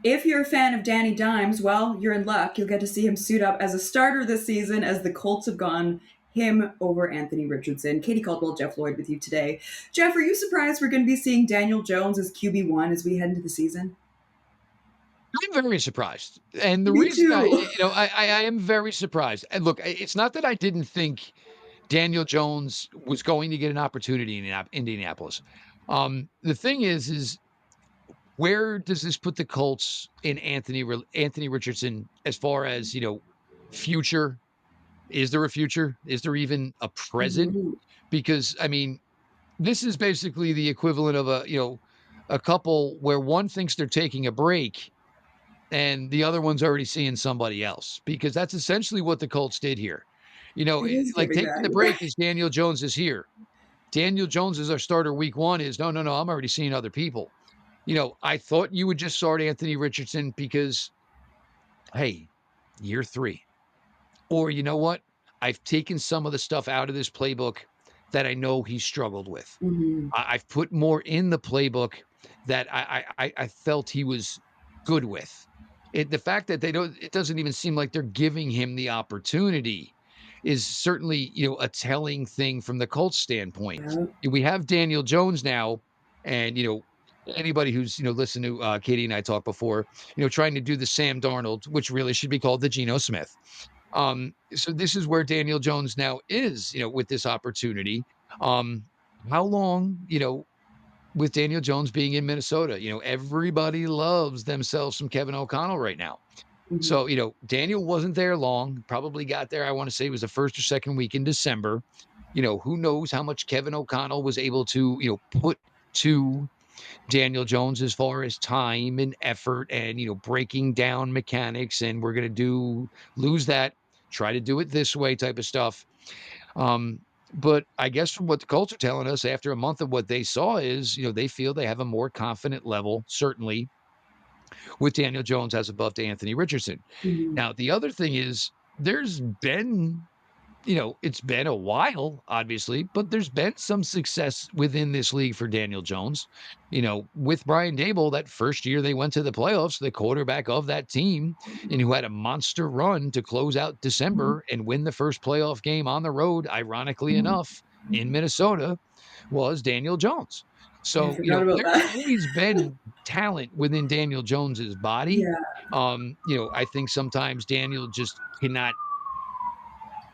If you're a fan of Danny Dimes, well, you're in luck. You'll get to see him suit up as a starter this season as the Colts have gone him over Anthony Richardson. Katie Caldwell, Jeff Lloyd with you today. Jeff, are you surprised we're going to be seeing Daniel Jones as QB1 as we head into the season? I'm very surprised, and the Me reason too. I am very surprised. And look, it's not that I didn't think Daniel Jones was going to get an opportunity in Indianapolis. The thing is where does this put the Colts in Anthony Richardson as far as future? Is there a future? Is there even a present? Mhm. Because I mean, this is basically the equivalent of a couple where one thinks they're taking a break and the other one's already seeing somebody else, because that's essentially what the Colts did here. It is Like giving taking that. the You're right. break is Daniel Jones is here. Daniel Jones is our starter week one is no, no, no. I'm already seeing other people. I thought you would just start Anthony Richardson because, hey, year three. Or you know what? I've taken some of the stuff out of this playbook that I know he struggled with. Mhm. I've put more in the playbook that I felt he was good with. The fact that it doesn't even seem like they're giving him the opportunity is certainly, a telling thing from the Colts standpoint. Yeah. We have Daniel Jones now, and anybody who's listened to Katie and I talk before, trying to do the Sam Darnold, which really should be called the Geno Smith. So this is where Daniel Jones now is, with this opportunity. Um, how long, with Daniel Jones being in Minnesota, everybody loves themselves some Kevin O'Connell right now. Mhm. So, Daniel wasn't there long, probably got there. I want to say it was the first or second week in December. Who knows how much Kevin O'Connell was able to, put to Daniel Jones as far as time and effort and, breaking down mechanics. And we're going to lose that, try to do it this way type of stuff. Um, but I guess from what the Colts are telling us after a month of what they saw is, they feel they have a more confident level, certainly with Daniel Jones as above to Anthony Richardson. Mhm. Now, the other thing is there's been it's been a while, obviously, but there's been some success within this league for Daniel Jones. With Brian Dable, that first year they went to the playoffs, the quarterback of that team, and who had a monster run to close out Mhm. December and win the first playoff game on the road, ironically enough, in Minnesota, was Daniel Jones. I So, forgot about there's that. always been talent within Daniel Jones's body. Yeah. I think sometimes Daniel just cannot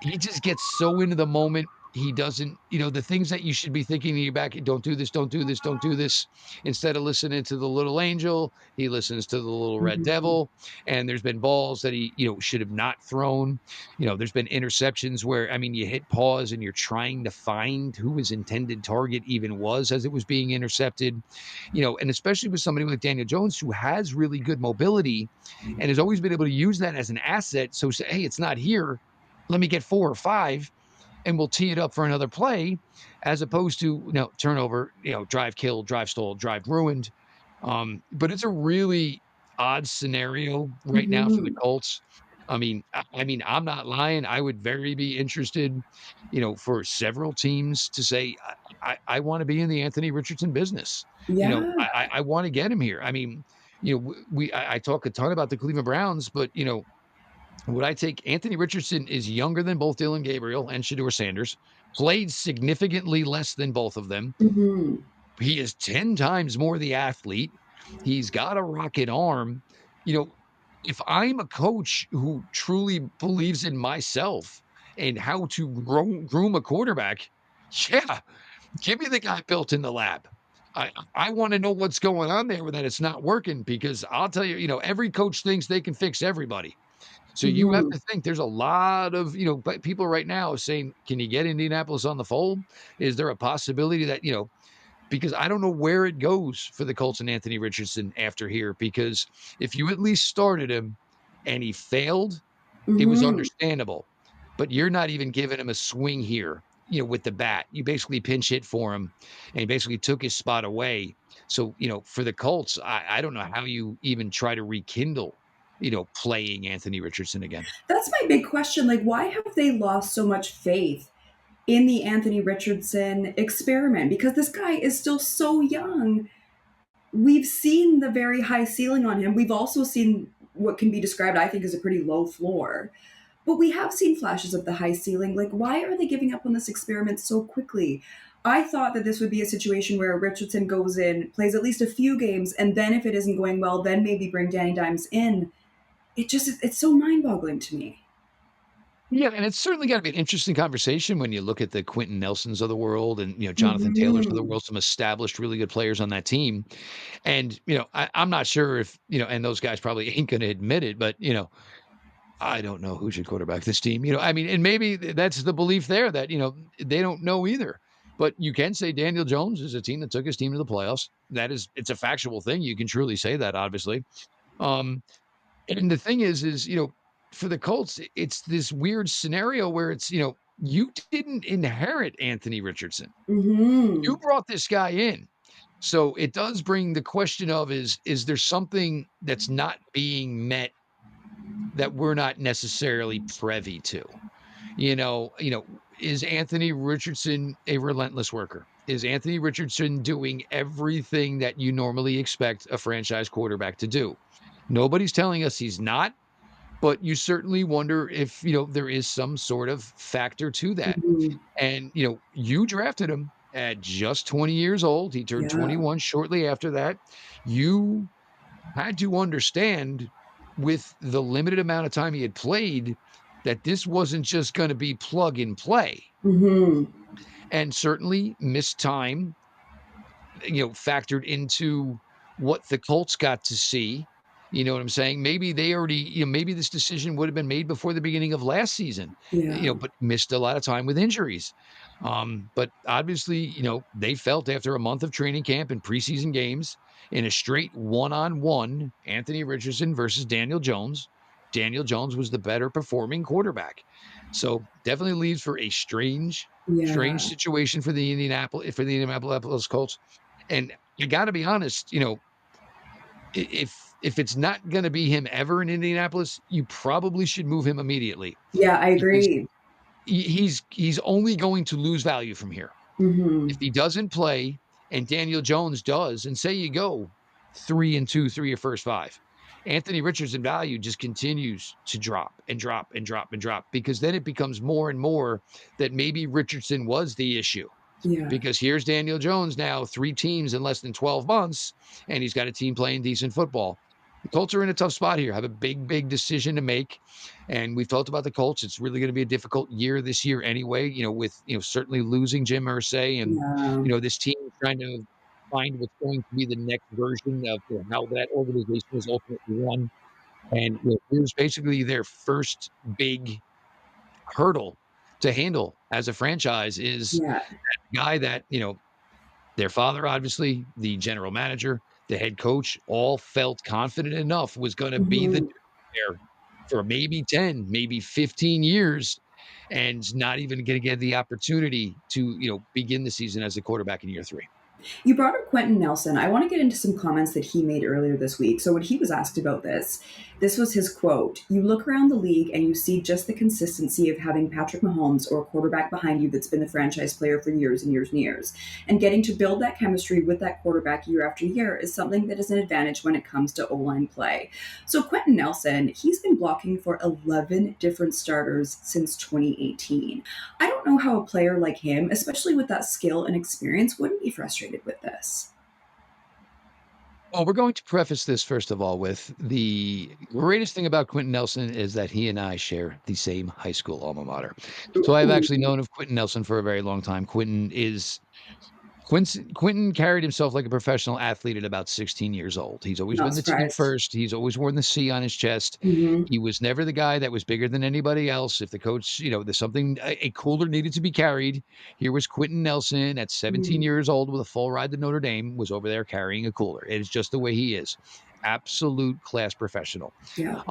he just gets so into the moment. He doesn't, the things that you should be thinking in your back, don't do this, don't do this, don't do this. Instead of listening to the little angel, he listens to the little red Mhm. devil. And there's been balls that he, should have not thrown. There's been interceptions where, I mean, you hit pause and you're trying to find who his intended target even was as it was being intercepted. And especially with somebody like Daniel Jones, who has really good mobility and has always been able to use that as an asset. So say, hey, it's not here, let me get 4 or 5 and we'll tee it up for another play, as opposed to turnover, drive killed, drive stole, drive ruined. But it's a really odd scenario right now for the Mhm. Colts. I mean, I'm not lying. I would very be interested, for several teams to say, I want to be in the Anthony Richardson business. Yeah. I want to get him here. I mean, I talk a ton about the Cleveland Browns, but would I take Anthony Richardson is younger than both Dylan Gabriel and Shedeur Sanders, played significantly less than both of them. Mhm. He is 10 times more the athlete. He's got a rocket arm. You know, if I'm a coach who truly believes in myself and how to groom a quarterback, yeah, give me the guy built in the lab. I want to know what's going on there that it's not working, because I'll tell you, every coach thinks they can fix everybody. So you have Mhm. to think there's a lot of, people right now saying, can you get Indianapolis on the fold? Is there a possibility that, because I don't know where it goes for the Colts and Anthony Richardson after here, because if you at least started him and he failed, it was Mhm. understandable. But you're not even giving him a swing here, with the bat. You basically pinch hit for him and he basically took his spot away. So, for the Colts, I don't know how you even try to rekindle, playing Anthony Richardson again. That's my big question. Like, why have they lost so much faith in the Anthony Richardson experiment? Because this guy is still so young. we've seen the very high ceiling on him. We've also seen what can be described, I think, as a pretty low floor. But we have seen flashes of the high ceiling. Like, why are they giving up on this experiment so quickly? I thought that this would be a situation where Richardson goes in, plays at least a few games, and then if it isn't going well, then maybe bring Danny Dimes in. It's so mind boggling to me. Yeah, and it's certainly gotta be an interesting conversation when you look at the Quentin Nelsons of the world and, Jonathan Taylors of the Hmm. world, some established really good players on that team. And, I'm not sure if, and those guys probably ain't gonna admit it, but, I don't know who should quarterback this team. I mean, and maybe that's the belief there that, they don't know either. But you can say Daniel Jones is a team that took his team to the playoffs. It's a factual thing. You can truly say that, obviously. Um, and the thing is, for the Colts, it's this weird scenario where it's, you didn't inherit Anthony Richardson. You Hmm. brought this guy in. So it does bring the question of is there something that's not being met that we're not necessarily privy to? Is Anthony Richardson a relentless worker? Is Anthony Richardson doing everything that you normally expect a franchise quarterback to do? Nobody's telling us he's not, but you certainly wonder if, there is some sort of factor to that. Hmm. And, you drafted him at just 20 years old. He turned Yeah. 21 shortly after that. You had to understand with the limited amount of time he had played that this wasn't just going to be plug and play. Hmm. And certainly missed time, factored into what the Colts got to see. You know what I'm saying? Maybe they already, maybe this decision would have been made before the beginning of last season, Yeah. but missed a lot of time with injuries. But obviously, they felt after a month of training camp and preseason games in a straight one-on-one, Anthony Richardson versus Daniel Jones. Daniel Jones was the better performing quarterback. So definitely leaves for a strange Yeah. situation for the Indianapolis Colts. And you got to be honest, if it's not going to be him ever in Indianapolis, you probably should move him immediately Yeah, I because agree. he's only going to lose value from here. If Hmm. he doesn't play and Daniel Jones does, and say you go 3-2 through your first five, Anthony Richardson value just continues to drop and drop and drop and drop because then it becomes more and more that maybe Richardson was the issue Yeah. because here's Daniel Jones now, 3 teams in less than 12 months, and he's got a team playing decent football. The Colts are in a tough spot here, have a big decision to make. And we've talked about the Colts. It's really going to be a difficult year this year anyway, with, certainly losing Jim Irsay and, Yeah. this team trying to find what's going to be the next version of how that organization is ultimately run. And here's basically their first big hurdle to handle as a franchise is Yeah. guy that, their father, obviously, the general manager, the head coach, all felt confident enough was gonna be the Hmm. dude there for maybe 10, maybe 15 years, and not even gonna get the opportunity to, begin the season as a quarterback in year 3. You brought up Quentin Nelson. I want to get into some comments that he made earlier this week. So, when he was asked about this was his quote. You look around the league and you see just the consistency of having Patrick Mahomes or a quarterback behind you that's been the franchise player for years and years and years. And getting to build that chemistry with that quarterback year after year is something that is an advantage when it comes to O line play. So, Quentin Nelson, he's been blocking for 11 different starters since 2018. I don't know how a player like him, especially with that skill and experience, wouldn't be frustrated with this. Well, we're going to preface this first of all with the greatest thing about Quentin Nelson is that he and I share the same high school alma mater. So I've Ooh, actually known of Quentin Nelson for a very long time. Quentin carried himself like a professional athlete at about 16 years old. He's always not been the team surprised. first. He's always worn the C on his chest. Hmm. He was never the guy that was bigger than anybody else. If the coach, there's something, a cooler needed to be carried. Here was Quentin Nelson at 17 years old with a full ride to Notre Dame, was over there carrying a cooler. It is just the way he is. Absolute class professional. Yeah.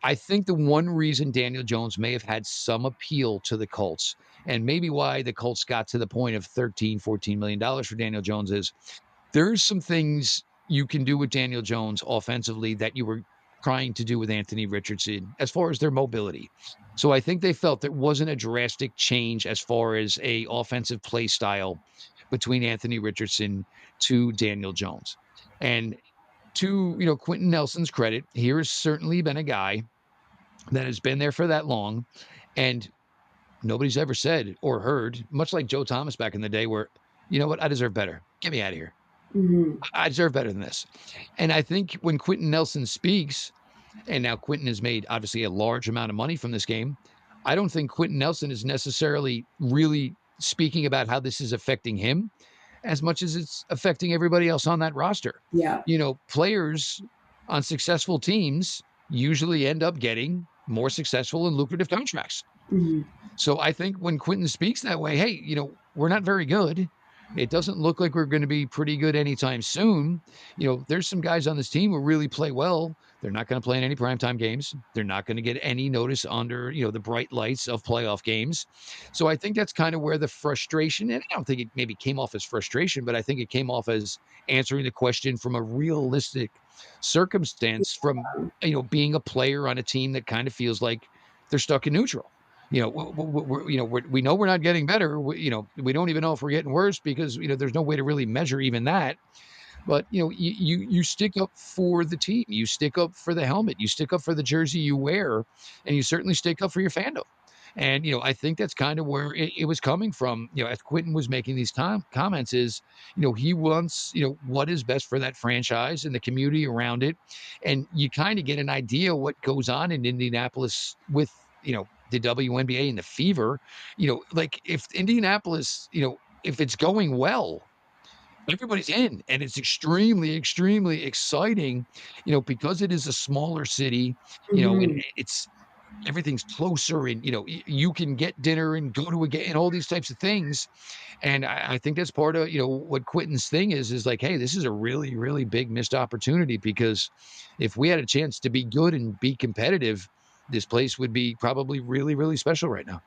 I think the one reason Daniel Jones may have had some appeal to the Colts, and maybe why the Colts got to the point of 13, $14 million for Daniel Jones is there's some things you can do with Daniel Jones offensively that you were trying to do with Anthony Richardson as far as their mobility. So I think they felt there wasn't a drastic change as far as a offensive play style between Anthony Richardson to Daniel Jones. And to, Quentin Nelson's credit, here has certainly been a guy that has been there for that long, and nobody's ever said or heard, much like Joe Thomas back in the day, where, you know what, I deserve better. Get me out of here. Hmm. I deserve better than this. And I think when Quentin Nelson speaks, and now Quentin has made obviously a large amount of money from this game, I don't think Quentin Nelson is necessarily really speaking about how this is affecting him as much as it's affecting everybody else on that roster. Yeah. Players on successful teams usually end up getting more successful and lucrative contracts. Hmm. So I think when Quentin speaks that way, hey, we're not very good. It doesn't look like we're going to be pretty good anytime soon. There's some guys on this team who really play well. They're not going to play in any primetime games. They're not going to get any notice under, the bright lights of playoff games. So I think that's kind of where the frustration, and I don't think it maybe came off as frustration, but I think it came off as answering the question from a realistic circumstance from, being a player on a team that kind of feels like they're stuck in neutral. We know we're not getting better. We don't even know if we're getting worse because there's no way to really measure even that. But you stick up for the team, you stick up for the helmet, you stick up for the jersey you wear, and you certainly stick up for your fandom. And I think that's kind of where it was coming from. As Quentin was making these comments, is he wants what is best for that franchise and the community around it, and you kind of get an idea what goes on in Indianapolis with the WNBA and the fever. Like if Indianapolis, if it's going well, everybody's in, and it's extremely, extremely exciting, because it is a smaller city, and Hmm. it's everything's closer, and you can get dinner and go to a game and all these types of things. And I think that's part of what Quentin's thing is like, hey, this is a really, really big missed opportunity, because if we had a chance to be good and be competitive, this place would be probably really, really special right now.